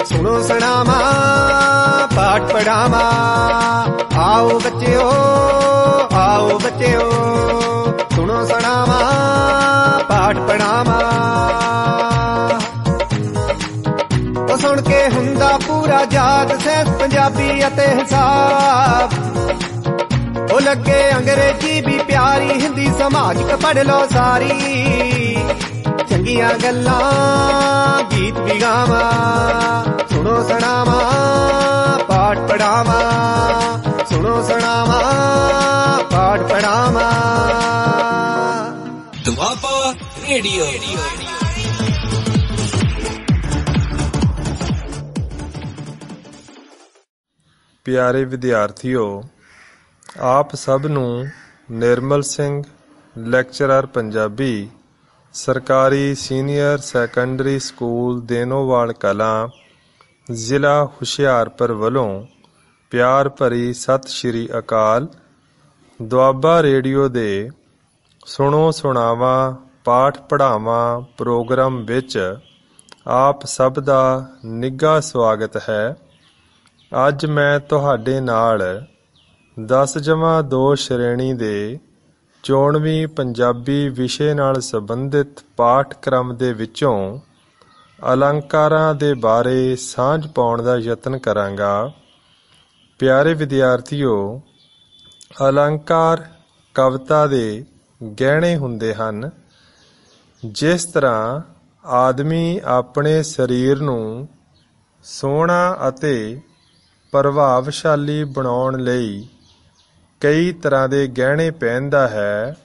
सुनो सुनावा पाठ पढ़ावा, आओ बच्चों सुनो सुनावा पाठ पढ़ावा। सुन के हुंदा पूरा याद सैंस पंजाबी अते हिसाब, ओ लगे अंग्रेजी भी प्यारी हिंदी समाजिक पढ़ लो सारी। चंगियां गल्लां गीत भी गावा, सुनो सुनावा पाठ पढ़ावा, सुनो सुनावा पाठ पढ़ावा। दुआबा रेडियो। प्यारे विद्यार्थियों, आप सब नूं निर्मल सिंह ਲੈਕਚਰਰ पंजाबी सरकारी सीनियर सैकंडरी स्कूल देनोवाल कलां ਜ਼ਿਲ੍ਹਾ ਹੁਸ਼ਿਆਰਪੁਰ ਵੱਲੋਂ ਪਿਆਰ ਭਰੀ ਸਤਿ ਸ਼੍ਰੀ ਅਕਾਲ। ਦੁਆਬਾ ਰੇਡੀਓ ਦੇ ਸੁਣੋ ਸੁਣਾਵਾਂ ਪਾਠ ਪੜ੍ਹਾਵਾਂ ਪ੍ਰੋਗਰਾਮ ਵਿੱਚ ਆਪ ਸਭ ਦਾ ਨਿੱਘਾ ਸਵਾਗਤ ਹੈ। ਅੱਜ ਮੈਂ ਤੁਹਾਡੇ ਨਾਲ 10/2 ਸ਼੍ਰੇਣੀ ਦੇ 24ਵੀਂ ਪੰਜਾਬੀ ਵਿਸ਼ੇ ਨਾਲ ਸੰਬੰਧਿਤ ਪਾਠਕ੍ਰਮ ਦੇ ਵਿੱਚੋਂ ਅਲੰਕਾਰਾਂ ਦੇ ਬਾਰੇ ਸਾਂਝ ਪਾਉਣ ਦਾ ਯਤਨ ਕਰਾਂਗਾ। ਪਿਆਰੇ ਵਿਦਿਆਰਥੀਓ, ਅਲੰਕਾਰ ਕਵਿਤਾ ਦੇ ਗਹਿਣੇ ਹੁੰਦੇ ਹਨ। ਜਿਸ ਤਰ੍ਹਾਂ ਆਦਮੀ ਆਪਣੇ ਸਰੀਰ ਨੂੰ ਸੋਹਣਾ ਅਤੇ ਪ੍ਰਭਾਵਸ਼ਾਲੀ ਬਣਾਉਣ ਲਈ ਕਈ ਤਰ੍ਹਾਂ ਦੇ ਗਹਿਣੇ ਪਹਿਨਦਾ ਹੈ,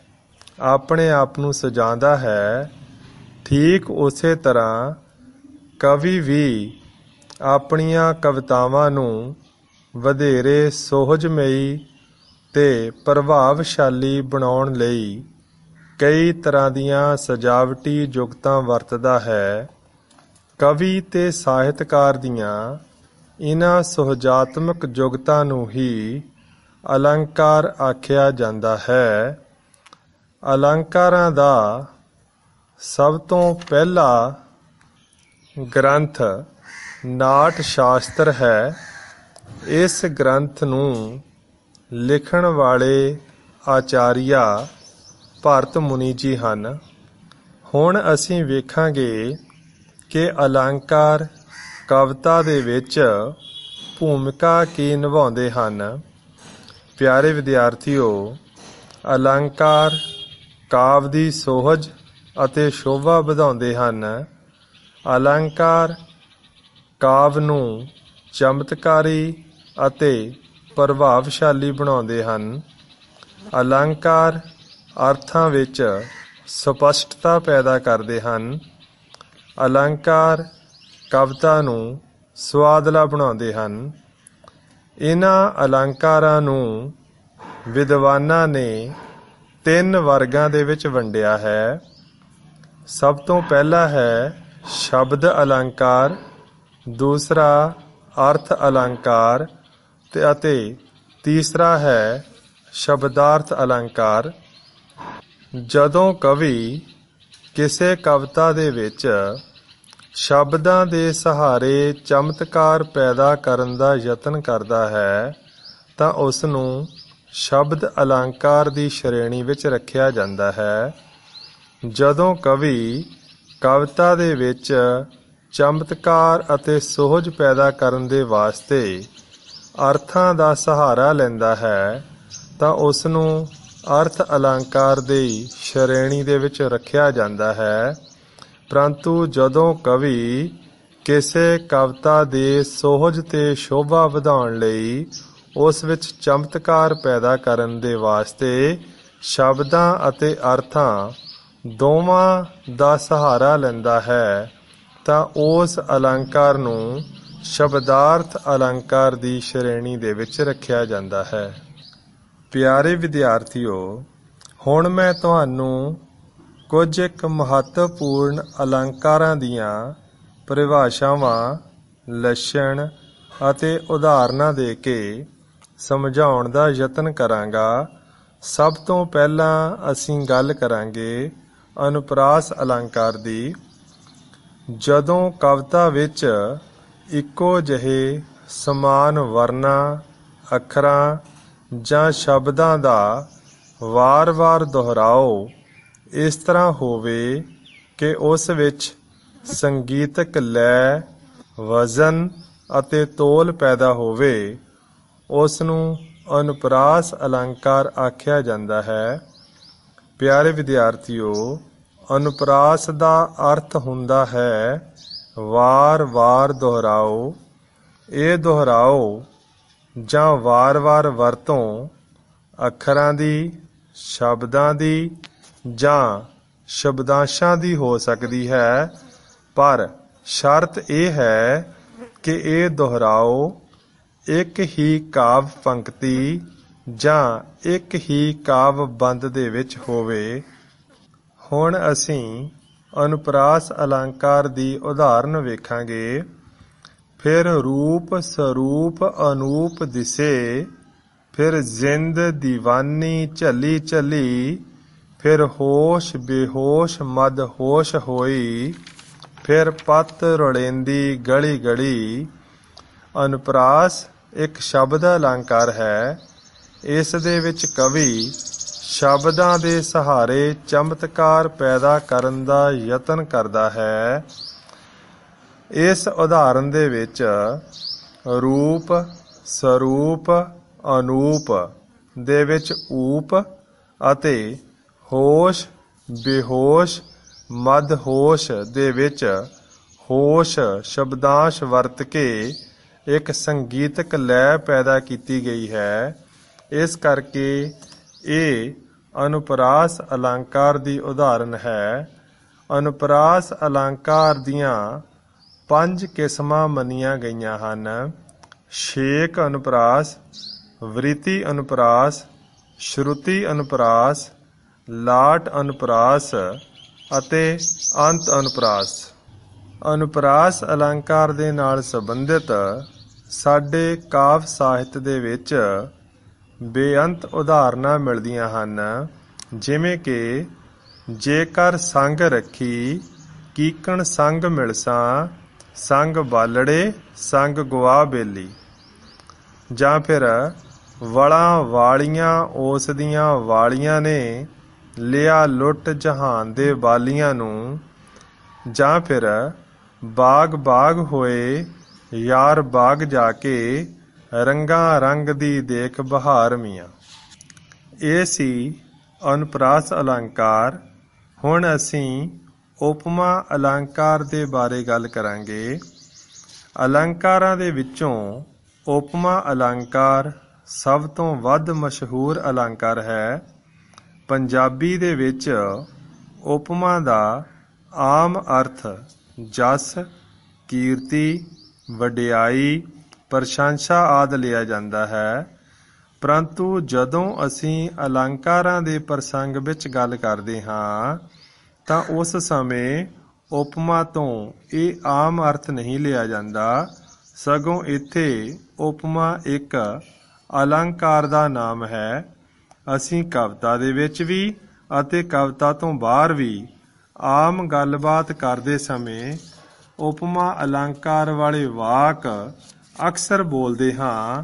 ਆਪਣੇ ਆਪ ਨੂੰ ਸਜਾਉਂਦਾ ਹੈ, ਠੀਕ ਉਸੇ ਤਰ੍ਹਾਂ ਕਵੀ ਵੀ ਆਪਣੀਆਂ ਕਵਿਤਾਵਾਂ ਨੂੰ ਵਧੇਰੇ ਸੁਹਜਮਈ ਤੇ ਪ੍ਰਭਾਵਸ਼ਾਲੀ ਬਣਾਉਣ ਲਈ ਕਈ ਤਰ੍ਹਾਂ ਦੀਆਂ ਸਜਾਵਟੀ ਜੁਗਤਾਂ ਵਰਤਦਾ ਹੈ। ਕਵੀ ਤੇ ਸਾਹਿਤਕਾਰ ਦੀਆਂ ਇਹਨਾਂ ਸੁਹਜਾਤਮਕ ਜੁਗਤਾਂ ਨੂੰ ਹੀ ਅਲੰਕਾਰ ਆਖਿਆ ਜਾਂਦਾ ਹੈ। ਅਲੰਕਾਰਾਂ ਦਾ ਸਭ ਤੋਂ ਪਹਿਲਾ ਗ੍ਰੰਥ ਨਾਟ ਸ਼ਾਸਤਰ ਹੈ। ਇਸ ਗ੍ਰੰਥ ਨੂੰ ਲਿਖਣ ਵਾਲੇ ਆਚਾਰੀਆ ਭਰਤ ਮੁਨੀ ਜੀ ਹਨ। ਹੁਣ ਅਸੀਂ ਵੇਖਾਂਗੇ ਕਿ ਅਲੰਕਾਰ ਕਵਿਤਾ ਦੇ ਵਿੱਚ ਭੂਮਿਕਾ ਕੀ ਨਿਭਾਉਂਦੇ ਹਨ। ਪਿਆਰੇ ਵਿਦਿਆਰਥੀਓ, ਅਲੰਕਾਰ ਕਾਵਿ ਦੀ ਸੋਹਜ ਅਤੇ ਸ਼ੋਭਾ ਵਧਾਉਂਦੇ ਹਨ। ਅਲੰਕਾਰ ਕਾਵਿ ਨੂੰ ਚਮਤਕਾਰੀ ਅਤੇ ਪ੍ਰਭਾਵਸ਼ਾਲੀ ਬਣਾਉਂਦੇ ਹਨ। ਅਲੰਕਾਰ ਅਰਥਾਂ ਵਿੱਚ ਸਪਸ਼ਟਤਾ ਪੈਦਾ ਕਰਦੇ ਹਨ। ਅਲੰਕਾਰ ਕਵਿਤਾ ਨੂੰ ਸੁਆਦਲਾ ਬਣਾਉਂਦੇ ਹਨ। ਇਹਨਾਂ ਅਲੰਕਾਰਾਂ ਨੂੰ ਵਿਦਵਾਨਾਂ ਨੇ 3 ਵਰਗਾਂ ਦੇ ਵਿੱਚ ਵੰਡਿਆ ਹੈ। ਸਭ ਤੋਂ ਪਹਿਲਾ ਹੈ ਸ਼ਬਦ ਅਲੰਕਾਰ, ਦੂਸਰਾ ਅਰਥ ਅਲੰਕਾਰ ਅਤੇ ਤੀਸਰਾ ਹੈ ਸ਼ਬਦਾਰਥ ਅਲੰਕਾਰ। ਜਦੋਂ ਕਵੀ ਕਿਸੇ ਕਵਿਤਾ ਦੇ ਵਿੱਚ ਸ਼ਬਦਾਂ ਦੇ ਸਹਾਰੇ ਚਮਤਕਾਰ ਪੈਦਾ ਕਰਨ ਦਾ ਯਤਨ ਕਰਦਾ ਹੈ ਤਾਂ ਉਸ ਨੂੰ ਸ਼ਬਦ ਅਲੰਕਾਰ ਦੀ ਸ਼੍ਰੇਣੀ ਵਿੱਚ ਰੱਖਿਆ ਜਾਂਦਾ ਹੈ। ਜਦੋਂ ਕਵੀ ਕਵਿਤਾ ਦੇ ਵਿੱਚ ਚਮਤਕਾਰ ਅਤੇ ਸੁਹਜ ਪੈਦਾ ਕਰਨ ਦੇ ਵਾਸਤੇ ਅਰਥਾਂ ਦਾ ਸਹਾਰਾ ਲੈਂਦਾ ਹੈ ਤਾਂ ਉਸ ਨੂੰ ਅਰਥ ਅਲੰਕਾਰ ਦੀ ਸ਼੍ਰੇਣੀ ਦੇ ਵਿੱਚ ਰੱਖਿਆ ਜਾਂਦਾ ਹੈ। ਪਰੰਤੂ ਜਦੋਂ ਕਵੀ ਕਿਸੇ ਕਵਿਤਾ ਦੇ ਸੁਹਜ ਤੇ ਸ਼ੋਭਾ ਵਧਾਉਣ ਲਈ ਉਸ ਵਿੱਚ ਚਮਤਕਾਰ ਪੈਦਾ ਕਰਨ ਦੇ ਵਾਸਤੇ ਸ਼ਬਦਾਂ ਅਤੇ ਅਰਥਾਂ ਦੋਵਾਂ ਦਾ ਸਹਾਰਾ ਲੈਂਦਾ ਹੈ ਤਾਂ ਉਸ ਅਲੰਕਾਰ ਨੂੰ ਸ਼ਬਦਾਰਥ ਅਲੰਕਾਰ ਦੀ ਸ਼੍ਰੇਣੀ ਦੇ ਵਿੱਚ ਰੱਖਿਆ ਜਾਂਦਾ ਹੈ। ਪਿਆਰੇ ਵਿਦਿਆਰਥੀਓ, ਹੁਣ ਮੈਂ ਤੁਹਾਨੂੰ ਕੁਝ ਇੱਕ ਮਹੱਤਵਪੂਰਨ ਅਲੰਕਾਰਾਂ ਦੀਆਂ ਪਰਿਭਾਸ਼ਾਵਾਂ, ਲੱਛਣ ਅਤੇ ਉਦਾਹਰਨਾਂ ਦੇ ਕੇ ਸਮਝਾਉਣ ਦਾ ਯਤਨ ਕਰਾਂਗਾ। ਸਭ ਤੋਂ ਪਹਿਲਾਂ ਅਸੀਂ ਗੱਲ ਕਰਾਂਗੇ ਅਨੁਪਰਾਸ ਅਲੰਕਾਰ ਦੀ। ਜਦੋਂ ਕਵਿਤਾ ਵਿੱਚ ਇੱਕੋ ਜਿਹੇ ਸਮਾਨ ਵਰਨਾਂ, ਅੱਖਰਾਂ ਜਾਂ ਸ਼ਬਦਾਂ ਦਾ ਵਾਰ-ਵਾਰ ਦੁਹਰਾਓ ਇਸ ਤਰ੍ਹਾਂ ਹੋਵੇ ਕਿ ਉਸ ਵਿੱਚ ਸੰਗੀਤਕ ਲੈਅ, ਵਜ਼ਨ ਅਤੇ ਤੋਲ ਪੈਦਾ ਹੋਵੇ, ਉਸ ਨੂੰ ਅਨੁਪਰਾਸ ਅਲੰਕਾਰ ਆਖਿਆ ਜਾਂਦਾ ਹੈ। ਪਿਆਰੇ ਵਿਦਿਆਰਥੀਓ, ਅਨੁਪਰਾਸ ਦਾ ਅਰਥ ਹੁੰਦਾ ਹੈ ਵਾਰ-ਵਾਰ ਦੁਹਰਾਓ। ਇਹ ਦੁਹਰਾਓ ਜਾਂ ਵਾਰ-ਵਾਰ ਵਰਤੋਂ ਅੱਖਰਾਂ ਦੀ, ਸ਼ਬਦਾਂ ਦੀ ਜਾਂ ਸ਼ਬਦਾਂਸ਼ਾਂ ਦੀ ਹੋ ਸਕਦੀ ਹੈ, ਪਰ ਸ਼ਰਤ ਇਹ ਹੈ ਕਿ ਇਹ ਦੁਹਰਾਓ ਇੱਕ ਹੀ ਕਾਵਿ ਪੰਕਤੀ ਜਾਂ ਇੱਕ ਹੀ ਕਾਵਿ ਬੰਦ ਦੇ ਵਿੱਚ ਹੋਵੇ। ਹੁਣ ਅਸੀਂ ਅਨੁਪਰਾਸ ਅਲੰਕਾਰ ਦੀ ਉਦਾਹਰਨ ਵੇਖਾਂਗੇ। ਫਿਰ ਰੂਪ ਸਰੂਪ ਅਨੂਪ ਦਿਸੇ, ਫਿਰ ਜ਼ਿੰਦ ਦੀਵਾਨੀ ਝੱਲੀ ਝੱਲੀ, ਫਿਰ ਹੋਸ਼ ਬੇਹੋਸ਼ ਮਦ ਹੋਸ਼ ਹੋਈ, ਫਿਰ ਪੱਤ ਰੁੜੇਂਦੀ ਗਲੀ ਗਲੀ। ਅਨੁਪਰਾਸ ਇੱਕ ਸ਼ਬਦ ਅਲੰਕਾਰ ਹੈ। ਇਸ ਦੇ ਵਿੱਚ ਕਵੀ ਸ਼ਬਦਾਂ ਦੇ ਸਹਾਰੇ ਚਮਤਕਾਰ ਪੈਦਾ ਕਰਨ ਦਾ ਯਤਨ ਕਰਦਾ ਹੈ। ਇਸ ਉਦਾਹਰਨ ਦੇ ਵਿੱਚ ਰੂਪ ਸਰੂਪ ਅਨੂਪ ਦੇ ਵਿੱਚ ਊਪ ਅਤੇ ਹੋਸ਼ ਬੇਹੋਸ਼ ਮਦਹੋਸ਼ ਦੇ ਵਿੱਚ ਹੋਸ਼ ਸ਼ਬਦਾਂਸ਼ ਵਰਤ ਕੇ ਇੱਕ ਸੰਗੀਤਕ ਲੈਅ ਪੈਦਾ ਕੀਤੀ ਗਈ ਹੈ। ਇਸ ਕਰਕੇ ਇਹ ਅਨੁਪਰਾਸ ਅਲੰਕਾਰ ਦੀ ਉਦਾਹਰਨ ਹੈ। ਅਨੁਪਰਾਸ ਅਲੰਕਾਰ ਦੀਆਂ 5 ਕਿਸਮਾਂ ਮੰਨੀਆਂ ਗਈਆਂ ਹਨ: ਛੇਕ ਅਨੁਪਰਾਸ, ਵ੍ਰਿਤੀ ਅਨੁਪਰਾਸ, ਸ਼ਰੁਤੀ ਅਨੁਪਰਾਸ, ਲਾਟ ਅਨੁਪਰਾਸ ਅਤੇ ਅੰਤ ਅਨੁਪਰਾਸ। ਅਨੁਪਰਾਸ ਅਲੰਕਾਰ ਦੇ ਨਾਲ ਸੰਬੰਧਿਤ ਸਾਡੇ ਕਾਵਿ ਸਾਹਿਤ ਦੇ ਵਿੱਚ ਬੇਅੰਤ ਉਦਾਹਰਨਾਂ ਮਿਲਦੀਆਂ ਹਨ, ਜਿਵੇਂ ਕਿ ਜੇਕਰ ਸੰਗ ਰੱਖੀ ਕੀਕਣ ਸੰਗ ਮਿਲਸਾਂ, ਸੰਗ ਬਾਲੜੇ ਸੰਗ ਗੁਆ ਬੇਲੀ, ਜਾਂ ਫਿਰ ਵਲਾਂ ਵਾਲੀਆਂ ਉਸ ਦੀਆਂ ਵਾਲੀਆਂ ਨੇ ਲਿਆ ਲੁੱਟ ਜਹਾਨ ਦੇ ਬਾਲੀਆਂ ਨੂੰ, ਜਾਂ ਫਿਰ ਬਾਗ ਬਾਗ ਹੋਏ ਯਾਰ ਬਾਗ ਜਾ ਕੇ ਰੰਗਾਂ ਰੰਗ ਦੀ ਦੇਖ ਬਹਾਰ ਮੀਆਂ। ਇਹ ਸੀ ਅਨੁਪਰਾਸ ਅਲੰਕਾਰ। ਹੁਣ ਅਸੀਂ ਉਪਮਾ ਅਲੰਕਾਰ ਦੇ ਬਾਰੇ ਗੱਲ ਕਰਾਂਗੇ। ਅਲੰਕਾਰਾਂ ਦੇ ਵਿੱਚੋਂ ਉਪਮਾ ਅਲੰਕਾਰ ਸਭ ਤੋਂ ਵੱਧ ਮਸ਼ਹੂਰ ਅਲੰਕਾਰ ਹੈ। ਪੰਜਾਬੀ ਦੇ ਵਿੱਚ ਉਪਮਾ ਦਾ ਆਮ ਅਰਥ ਜਸ, ਕੀਰਤੀ, ਵਡਿਆਈ, ਪ੍ਰਸ਼ੰਸਾ ਆਦਿ ਲਿਆ ਜਾਂਦਾ ਹੈ। ਪਰੰਤੂ ਜਦੋਂ ਅਸੀਂ ਅਲੰਕਾਰਾਂ ਦੇ ਪ੍ਰਸੰਗ ਵਿੱਚ ਗੱਲ ਕਰਦੇ ਹਾਂ ਤਾਂ ਉਸ ਸਮੇਂ ਉਪਮਾ ਤੋਂ ਇਹ ਆਮ ਅਰਥ ਨਹੀਂ ਲਿਆ ਜਾਂਦਾ, ਸਗੋਂ ਇੱਥੇ ਉਪਮਾ ਇੱਕ ਅਲੰਕਾਰ ਦਾ ਨਾਮ ਹੈ। ਅਸੀਂ ਕਵਿਤਾ ਦੇ ਵਿੱਚ ਵੀ ਅਤੇ ਕਵਿਤਾ ਤੋਂ ਬਾਹਰ ਵੀ ਆਮ ਗੱਲਬਾਤ ਕਰਦੇ ਸਮੇਂ ਉਪਮਾ ਅਲੰਕਾਰ ਵਾਲੇ ਵਾਕ ਅਕਸਰ ਬੋਲਦੇ ਹਾਂ।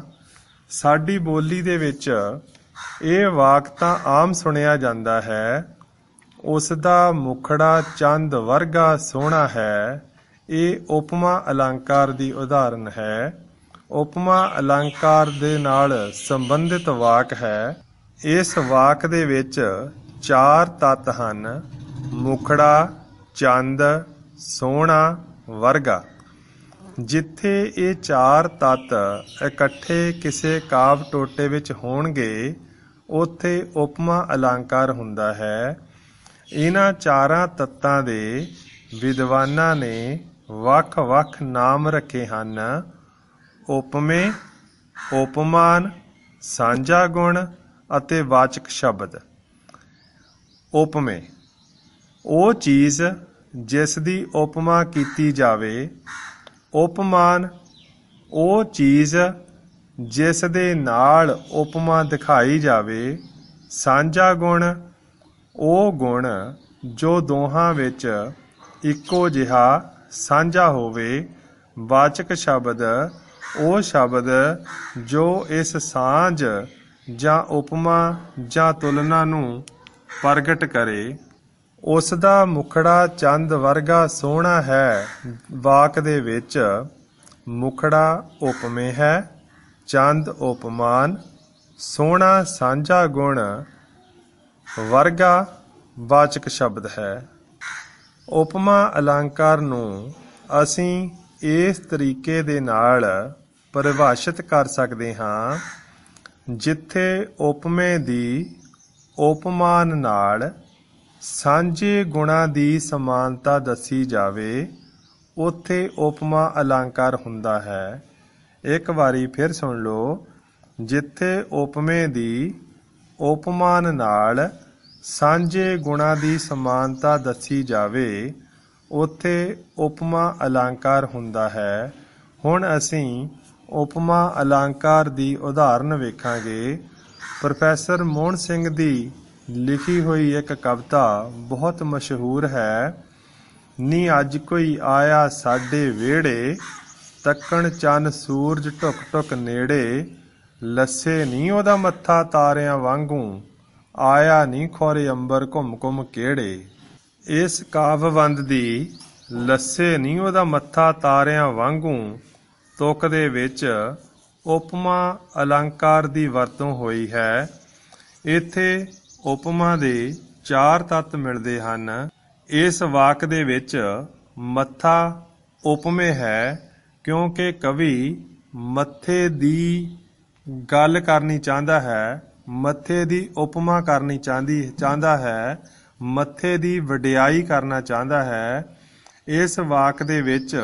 ਸਾਡੀ ਬੋਲੀ ਦੇ ਵਿੱਚ ਇਹ ਵਾਕ ਤਾਂ ਆਮ ਸੁਣਿਆ ਜਾਂਦਾ ਹੈ, ਉਸ ਦਾ ਮੁਖੜਾ ਚੰਦ ਵਰਗਾ ਸੋਹਣਾ ਹੈ। ਇਹ ਉਪਮਾ ਅਲੰਕਾਰ ਦੀ ਉਦਾਹਰਨ ਹੈ। ਉਪਮਾ ਅਲੰਕਾਰ ਦੇ ਨਾਲ ਸੰਬੰਧਿਤ ਵਾਕ ਹੈ। ਇਸ ਵਾਕ ਦੇ ਵਿੱਚ 4 ਤੱਤ ਹਨ: ਮੁਖੜਾ, ਚੰਦ, ਸੋਹਣਾ, ਵਰਗਾ। ਜਿੱਥੇ ਇਹ 4 ਤੱਤ ਇਕੱਠੇ ਕਿਸੇ ਕਾਵਿ ਟੋਟੇ ਵਿੱਚ ਹੋਣਗੇ ਉੱਥੇ ਉਪਮਾ ਅਲੰਕਾਰ ਹੁੰਦਾ ਹੈ। ਇਹਨਾਂ 4 ਤੱਤਾਂ ਦੇ ਵਿਦਵਾਨਾਂ ਨੇ ਵੱਖ-ਵੱਖ ਨਾਮ ਰੱਖੇ ਹਨ: ਉਪਮੇ, ਉਪਮਾਨ, ਸਾਂਝਾ ਗੁਣ ਅਤੇ ਵਾਚਕ ਸ਼ਬਦ। ਉਪਮੇ ਉਹ ਚੀਜ਼ ਜਿਸ ਦੀ ਉਪਮਾ ਕੀਤੀ ਜਾਵੇ। ਉਪਮਾਨ ਉਹ ਚੀਜ਼ ਜਿਸ ਦੇ ਨਾਲ ਉਪਮਾ ਦਿਖਾਈ ਜਾਵੇ। ਸਾਂਝਾ ਗੁਣ ਉਹ ਗੁਣ ਜੋ ਦੋਹਾਂ ਵਿੱਚ ਇੱਕੋ ਜਿਹਾ ਸਾਂਝਾ ਹੋਵੇ। ਵਾਚਕ ਸ਼ਬਦ ਉਹ ਸ਼ਬਦ ਜੋ ਇਸ ਸਾਂਝ ਜਾਂ ਉਪਮਾ ਜਾਂ ਤੁਲਨਾ ਨੂੰ ਪ੍ਰਗਟ ਕਰੇ। ਉਸ ਦਾ ਮੁਖੜਾ ਚੰਦ ਵਰਗਾ ਸੋਹਣਾ ਹੈ। ਵਾਕ ਦੇ ਵਿੱਚ ਮੁਖੜਾ ਉਪਮੇ ਹੈ, ਚੰਦ ਉਪਮਾਨ, ਸੋਹਣਾ ਸਾਂਝਾ ਗੁਣ ਵਰਗਾ ਵਾਚਕ ਸ਼ਬਦ ਹੈ। ਉਪਮਾ ਅਲੰਕਾਰ ਨੂੰ ਅਸੀਂ ਇਸ ਤਰੀਕੇ ਦੇ ਨਾਲ ਪਰਿਭਾਸ਼ਿਤ ਕਰ ਸਕਦੇ ਹਾਂ, ਜਿੱਥੇ ਉਪਮੇ ਦੀ ਉਪਮਾਨ ਨਾਲ ਸਾਂਝੇ ਗੁਣਾਂ ਦੀ ਸਮਾਨਤਾ ਦੱਸੀ ਜਾਵੇ, ਉੱਥੇ ਉਪਮਾ ਅਲੰਕਾਰ ਹੁੰਦਾ ਹੈ। ਇੱਕ ਵਾਰੀ ਫਿਰ ਸੁਣ ਲਓ। ਜਿੱਥੇ ਉਪਮੇ ਦੀ ਉਪਮਾਨ ਨਾਲ ਸਾਂਝੇ ਗੁਣਾਂ ਦੀ ਸਮਾਨਤਾ ਦੱਸੀ ਜਾਵੇ, ਉੱਥੇ ਉਪਮਾ ਅਲੰਕਾਰ ਹੁੰਦਾ ਹੈ। ਹੁਣ ਅਸੀਂ ਉਪਮਾ ਅਲੰਕਾਰ ਦੀ ਉਦਾਹਰਨ ਵੇਖਾਂਗੇ। ਪ੍ਰੋਫੈਸਰ ਮੋਹਨ ਸਿੰਘ ਦੀ ਲਿਖੀ ਹੋਈ ਇੱਕ ਕਵਿਤਾ ਬਹੁਤ ਮਸ਼ਹੂਰ ਹੈ। ਨੀ ਅੱਜ ਕੋਈ ਆਇਆ ਸਾਡੇ ਵਿਹੜੇ, ਤੱਕਣ ਚੰਨ ਸੂਰਜ ਢੁਕ ਢੁਕ ਨੇੜੇ, ਲੱਸੇ ਨੀ ਉਹਦਾ ਮੱਥਾ ਤਾਰਿਆਂ ਵਾਂਗੂ, ਆਇਆ ਨੀ ਖੋਰੇ ਅੰਬਰ ਘੁੰਮ ਘੁੰਮ ਕਿਹੜੇ। ਇਸ ਕਾਵਿਬੰਧ ਦੀ ਲੱਸੇ ਨੀ ਉਹਦਾ ਮੱਥਾ ਤਾਰਿਆਂ ਵਾਂਗੂ ਤੁਕ ਦੇ ਵਿੱਚ ਉਪਮਾ ਅਲੰਕਾਰ ਦੀ ਵਰਤੋਂ ਹੋਈ ਹੈ। ਇੱਥੇ ਉਪਮਾ ਦੇ 4 ਤੱਤ ਮਿਲਦੇ ਹਨ। ਇਸ ਵਾਕ ਦੇ ਵਿੱਚ ਮੱਥਾ ਉਪਮੇ ਹੈ, ਕਿਉਂਕਿ ਕਵੀ ਮੱਥੇ ਦੀ ਗੱਲ ਕਰਨੀ ਚਾਹੁੰਦਾ ਹੈ, ਮੱਥੇ ਦੀ ਉਪਮਾ ਕਰਨੀ ਚਾਹੁੰਦਾ ਹੈ, ਮੱਥੇ ਦੀ ਵਡਿਆਈ ਕਰਨਾ ਚਾਹੁੰਦਾ ਹੈ। ਇਸ ਵਾਕ ਦੇ ਵਿੱਚ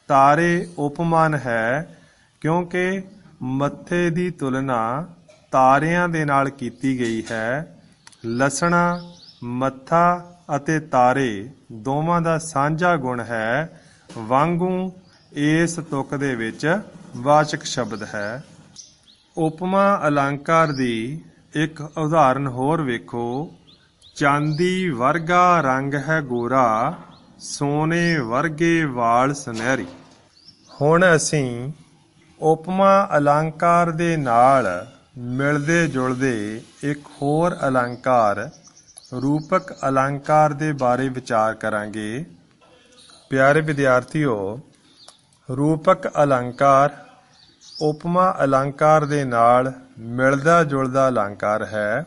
ਤਾਰੇ ਉਪਮਾਨ ਹੈ, ਕਿਉਂਕਿ ਮੱਥੇ ਦੀ ਤੁਲਨਾ ਤਾਰਿਆਂ ਦੇ ਨਾਲ ਕੀਤੀ ਗਈ ਹੈ। ਲਸਣਾ, ਮੱਥਾ ਅਤੇ ਤਾਰੇ ਦੋਵਾਂ ਦਾ ਸਾਂਝਾ ਗੁਣ ਹੈ। ਵਾਂਗੂ ਇਸ ਤੁਕ ਦੇ ਵਿੱਚ ਵਾਚਕ ਸ਼ਬਦ ਹੈ। ਉਪਮਾ ਅਲੰਕਾਰ ਦੀ ਇੱਕ ਉਦਾਹਰਨ ਹੋਰ ਵੇਖੋ। ਚਾਂਦੀ ਵਰਗਾ ਰੰਗ ਹੈ ਗੋਰਾ, ਸੋਨੇ ਵਰਗੇ ਵਾਲ ਸੁਨਹਿਰੀ। ਹੁਣ ਅਸੀਂ ਉਪਮਾ ਅਲੰਕਾਰ ਦੇ ਨਾਲ ਮਿਲਦੇ ਜੁਲਦੇ ਇੱਕ ਹੋਰ ਅਲੰਕਾਰ ਰੂਪਕ ਅਲੰਕਾਰ ਦੇ ਬਾਰੇ ਵਿਚਾਰ ਕਰਾਂਗੇ। ਪਿਆਰੇ ਵਿਦਿਆਰਥੀਓ, ਰੂਪਕ ਅਲੰਕਾਰ ਉਪਮਾ ਅਲੰਕਾਰ ਦੇ ਨਾਲ ਮਿਲਦਾ ਜੁਲਦਾ ਅਲੰਕਾਰ ਹੈ।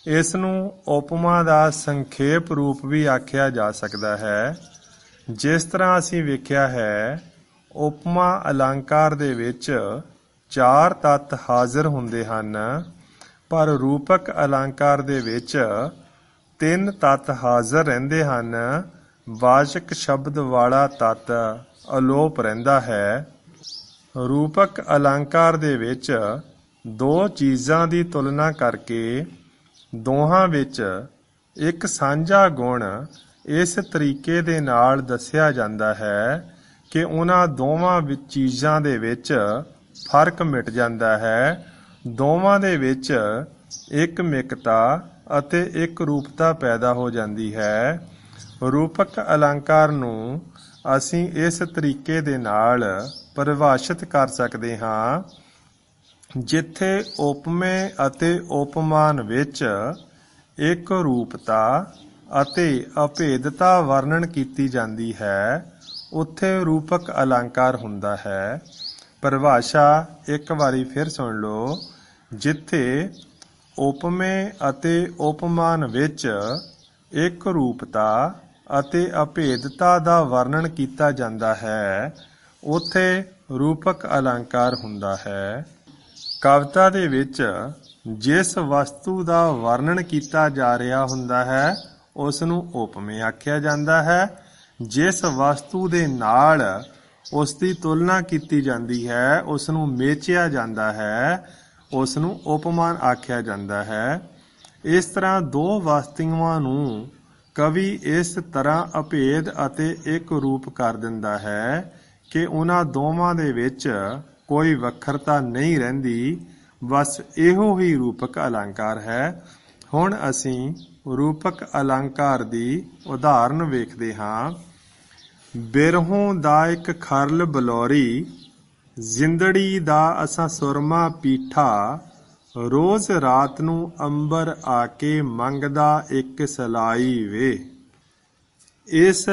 ਇਸ ਨੂੰ ਉਪਮਾ ਦਾ ਸੰਖੇਪ ਰੂਪ ਵੀ ਆਖਿਆ ਜਾ ਸਕਦਾ ਹੈ। ਜਿਸ ਤਰ੍ਹਾਂ ਅਸੀਂ ਵੇਖਿਆ ਹੈ, ਉਪਮਾ ਅਲੰਕਾਰ ਦੇ ਵਿੱਚ 4 ਤੱਤ ਹਾਜ਼ਰ ਹੁੰਦੇ ਹਨ, ਪਰ ਰੂਪਕ ਅਲੰਕਾਰ ਦੇ ਵਿੱਚ 3 ਤੱਤ ਹਾਜ਼ਰ ਰਹਿੰਦੇ ਹਨ। ਵਾਚਕ ਸ਼ਬਦ ਵਾਲਾ ਤੱਤ ਅਲੋਪ ਰਹਿੰਦਾ ਹੈ। ਰੂਪਕ ਅਲੰਕਾਰ ਦੇ ਵਿੱਚ 2 ਚੀਜ਼ਾਂ ਦੀ ਤੁਲਨਾ ਕਰਕੇ ਦੋਹਾਂ ਵਿੱਚ ਇੱਕ ਸਾਂਝਾ ਗੁਣ ਇਸ ਤਰੀਕੇ ਦੇ ਨਾਲ ਦੱਸਿਆ ਜਾਂਦਾ ਹੈ ਕਿ ਉਹਨਾਂ ਦੋਵਾਂ ਚੀਜ਼ਾਂ ਦੇ ਵਿੱਚ ਫਰਕ ਮਿਟ ਜਾਂਦਾ ਹੈ। ਦੋਵਾਂ ਦੇ ਵਿੱਚ ਇੱਕ ਮਿਕਤਾ ਅਤੇ ਇੱਕ ਰੂਪਤਾ ਪੈਦਾ ਹੋ ਜਾਂਦੀ ਹੈ। ਰੂਪਕ ਅਲੰਕਾਰ ਨੂੰ ਅਸੀਂ ਇਸ ਤਰੀਕੇ ਦੇ ਨਾਲ ਪਰਿਭਾਸ਼ਿਤ ਕਰ ਸਕਦੇ ਹਾਂ, ਜਿੱਥੇ ਉਪਮੇ ਅਤੇ ਉਪਮਾਨ ਵਿੱਚ ਇੱਕ ਰੂਪਤਾ ਅਤੇ ਅਭੇਦਤਾ ਵਰਣਨ ਕੀਤੀ ਜਾਂਦੀ ਹੈ, ਉੱਥੇ ਰੂਪਕ ਅਲੰਕਾਰ ਹੁੰਦਾ ਹੈ। ਪਰਿਭਾਸ਼ਾ ਇੱਕ ਵਾਰੀ ਫਿਰ ਸੁਣ ਲਓ। ਜਿੱਥੇ ਉਪਮੇ ਅਤੇ ਉਪਮਾਨ ਵਿੱਚ ਇੱਕ ਰੂਪਤਾ ਅਤੇ ਅਭੇਦਤਾ ਦਾ ਵਰਣਨ ਕੀਤਾ ਜਾਂਦਾ ਹੈ, ਉੱਥੇ ਰੂਪਕ ਅਲੰਕਾਰ ਹੁੰਦਾ ਹੈ। ਕਵਿਤਾ ਦੇ ਵਿੱਚ ਜਿਸ ਵਸਤੂ ਦਾ ਵਰਣਨ ਕੀਤਾ ਜਾ ਰਿਹਾ ਹੁੰਦਾ ਹੈ, ਉਸ ਨੂੰ ਉਪਮੇ ਆਖਿਆ ਜਾਂਦਾ ਹੈ। ਜਿਸ ਵਸਤੂ ਦੇ ਨਾਲ ਉਸ ਦੀ ਤੁਲਨਾ ਕੀਤੀ ਜਾਂਦੀ ਹੈ, ਉਸ ਨੂੰ ਮੇਚਿਆ ਜਾਂਦਾ ਹੈ, ਉਸ ਨੂੰ ਉਪਮਾਨ ਆਖਿਆ ਜਾਂਦਾ ਹੈ। ਇਸ ਤਰ੍ਹਾਂ 2 ਵਸਤੂਆਂ ਨੂੰ ਕਵੀ ਇਸ ਤਰ੍ਹਾਂ ਅਭੇਦ ਅਤੇ ਇੱਕ ਰੂਪ ਕਰ ਦਿੰਦਾ ਹੈ ਕਿ ਉਹਨਾਂ ਦੋਵਾਂ ਦੇ ਵਿੱਚ ਕੋਈ ਵੱਖਰਤਾ ਨਹੀਂ ਰਹਿੰਦੀ। ਬਸ ਇਹੋ ਹੀ ਰੂਪਕ ਅਲੰਕਾਰ ਹੈ। ਹੁਣ ਅਸੀਂ ਰੂਪਕ ਅਲੰਕਾਰ ਦੀ ਉਦਾਹਰਨ ਵੇਖਦੇ ਹਾਂ। ਬਿਰਹੋਂ ਦਾ ਇੱਕ ਖਰਲ ਬਲੌਰੀ, ਜ਼ਿੰਦੜੀ ਦਾ ਅਸਾਂ ਸੁਰਮਾ ਪੀਠਾ, ਰੋਜ਼ ਰਾਤ ਨੂੰ ਅੰਬਰ ਆ ਕੇ ਮੰਗਦਾ ਇੱਕ ਸਲਾਈ ਵੇ। ਇਸ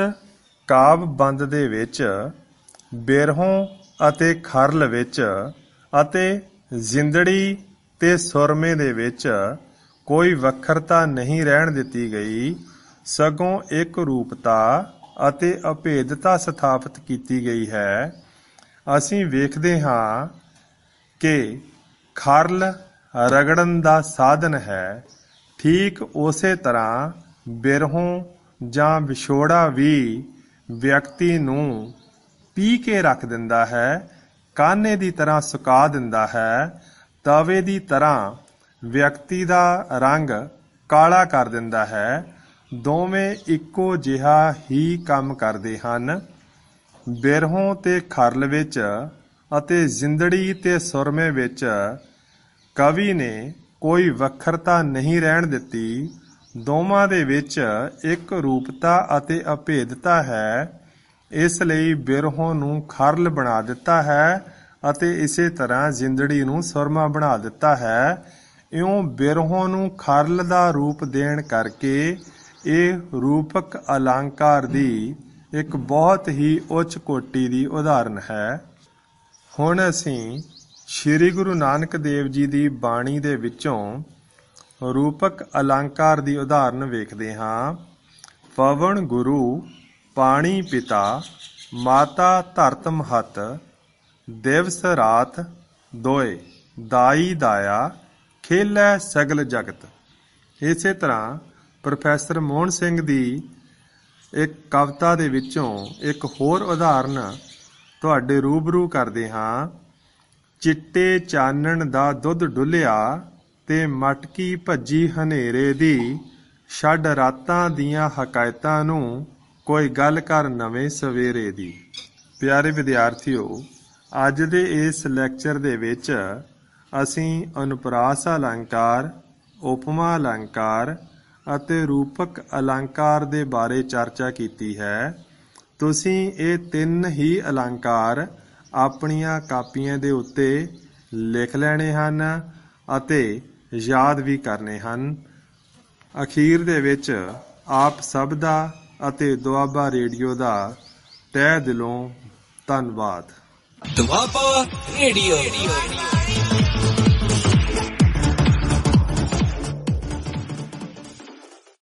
ਕਾਵ ਬੰਦ ਦੇ ਵਿੱਚ ਬਿਰਹੋਂ ਅਤੇ ਖਰਲ ਵਿੱਚ ਅਤੇ ਜ਼ਿੰਦੜੀ ਤੇ ਸੁਰਮੇ ਦੇ ਵਿੱਚ ਕੋਈ ਵੱਖਰਤਾ ਨਹੀਂ ਰਹਿਣ ਦਿੱਤੀ ਗਈ, ਸਗੋਂ ਇੱਕ ਰੂਪਤਾ ਅਤੇ ਅਭੇਦਤਾ ਸਥਾਪਿਤ ਕੀਤੀ ਗਈ ਹੈ। ਅਸੀਂ ਵੇਖਦੇ ਹਾਂ ਕਿ ਖਰਲ ਰਗੜਨ ਦਾ ਸਾਧਨ ਹੈ, ਠੀਕ ਉਸੇ ਤਰ੍ਹਾਂ ਬਿਰਹੋਂ ਜਾਂ ਵਿਛੋੜਾ ਵੀ ਵਿਅਕਤੀ ਨੂੰ ਪੀ ਕੇ ਰੱਖ ਦਿੰਦਾ ਹੈ, ਕਾਨੇ ਦੀ ਤਰ੍ਹਾਂ ਸੁਕਾ ਦਿੰਦਾ ਹੈ, ਤਵੇ ਦੀ ਤਰ੍ਹਾਂ ਵਿਅਕਤੀ ਦਾ ਰੰਗ ਕਾਲਾ ਕਰ ਦਿੰਦਾ ਹੈ। ਦੋਵੇਂ ਇੱਕੋ ਜਿਹਾ ਹੀ ਕੰਮ ਕਰਦੇ ਹਨ। ਬਿਰਹੋਂ ਤੇ ਖਰਲ ਵਿੱਚ ਅਤੇ ਜ਼ਿੰਦੜੀ ਤੇ ਸੁਰਮੇ ਵਿੱਚ ਕਵੀ ਨੇ ਕੋਈ ਵੱਖਰਤਾ ਨਹੀਂ ਰਹਿਣ ਦਿੱਤੀ। ਦੋਵਾਂ ਦੇ ਵਿੱਚ ਇੱਕ ਰੂਪਤਾ ਅਤੇ ਅਭੇਦਤਾ ਹੈ, ਇਸ ਲਈ ਬਿਰਹੋਂ ਨੂੰ ਖਰਲ ਬਣਾ ਦਿੱਤਾ ਹੈ ਅਤੇ ਇਸੇ ਤਰ੍ਹਾਂ ਜ਼ਿੰਦੜੀ ਨੂੰ ਸੁਰਮਾ ਬਣਾ ਦਿੱਤਾ ਹੈ। ਇਉਂ ਬਿਰਹੋਂ ਨੂੰ ਖਰਲ ਦਾ ਰੂਪ ਦੇਣ ਕਰਕੇ ਇਹ ਰੂਪਕ ਅਲੰਕਾਰ ਦੀ ਇੱਕ ਬਹੁਤ ਹੀ ਉੱਚ ਕੋਟੀ ਦੀ ਉਦਾਹਰਨ ਹੈ। ਹੁਣ ਅਸੀਂ ਸ੍ਰੀ ਗੁਰੂ ਨਾਨਕ ਦੇਵ ਜੀ ਦੀ ਬਾਣੀ ਦੇ ਵਿੱਚੋਂ ਰੂਪਕ ਅਲੰਕਾਰ ਦੀ ਉਦਾਹਰਨ ਵੇਖਦੇ ਹਾਂ। ਪਵਨ ਗੁਰੂ, ਪਾਣੀ ਪਿਤਾ, ਮਾਤਾ ਧਰਤ ਮਹਤ, ਦਿਵਸ ਰਾਤ ਦੋਏ, ਦਾਈ ਦਾਇਆ, ਖੇਲੈ ਸਗਲ ਜਗਤ। ਇਸੇ ਤਰ੍ਹਾਂ ਪ੍ਰੋਫੈਸਰ ਮੋਹਨ ਸਿੰਘ ਦੀ ਇੱਕ ਕਵਿਤਾ ਦੇ ਵਿੱਚੋਂ ਇੱਕ ਹੋਰ ਉਦਾਹਰਨ ਤੁਹਾਡੇ ਰੂਬਰੂ ਕਰਦੇ ਹਾਂ। ਚਿੱਟੇ ਚਾਨਣ ਦਾ ਦੁੱਧ ਡੁੱਲਿਆ ਤੇ ਮਟਕੀ ਭੱਜੀ ਹਨੇਰੇ ਦੀ, ਛੱਡ ਰਾਤਾਂ ਦੀਆਂ ਹਕਾਇਤਾਂ ਨੂੰ, ਕੋਈ ਗੱਲ ਕਰ ਨਵੇਂ ਸਵੇਰੇ ਦੀ। ਪਿਆਰੇ ਵਿਦਿਆਰਥੀਓ, ਅੱਜ ਦੇ ਇਸ ਲੈਕਚਰ ਦੇ ਵਿੱਚ ਅਸੀਂ ਅਨੁਪਰਾਸ ਅਲੰਕਾਰ, ਉਪਮਾ ਅਲੰਕਾਰ ਅਤੇ ਰੂਪਕ ਅਲੰਕਾਰ ਦੇ ਬਾਰੇ ਚਰਚਾ ਕੀਤੀ ਹੈ। ਤੁਸੀਂ ਇਹ ਤਿੰਨ ਹੀ ਅਲੰਕਾਰ ਆਪਣੀਆਂ ਕਾਪੀਆਂ ਦੇ ਉੱਤੇ ਲਿਖ ਲੈਣੇ ਹਨ ਅਤੇ ਯਾਦ ਵੀ ਕਰਨੇ ਹਨ। ਅਖੀਰ ਦੇ ਵਿੱਚ ਆਪ ਸਭ ਦਾ ਅਤੇ ਦੁਆਬਾ ਰੇਡੀਓ ਦਾ ਤਹਿ ਦਿਲੋਂ ਧੰਨਵਾਦ। ਦੁਆਬਾ ਰੇਡੀਓ।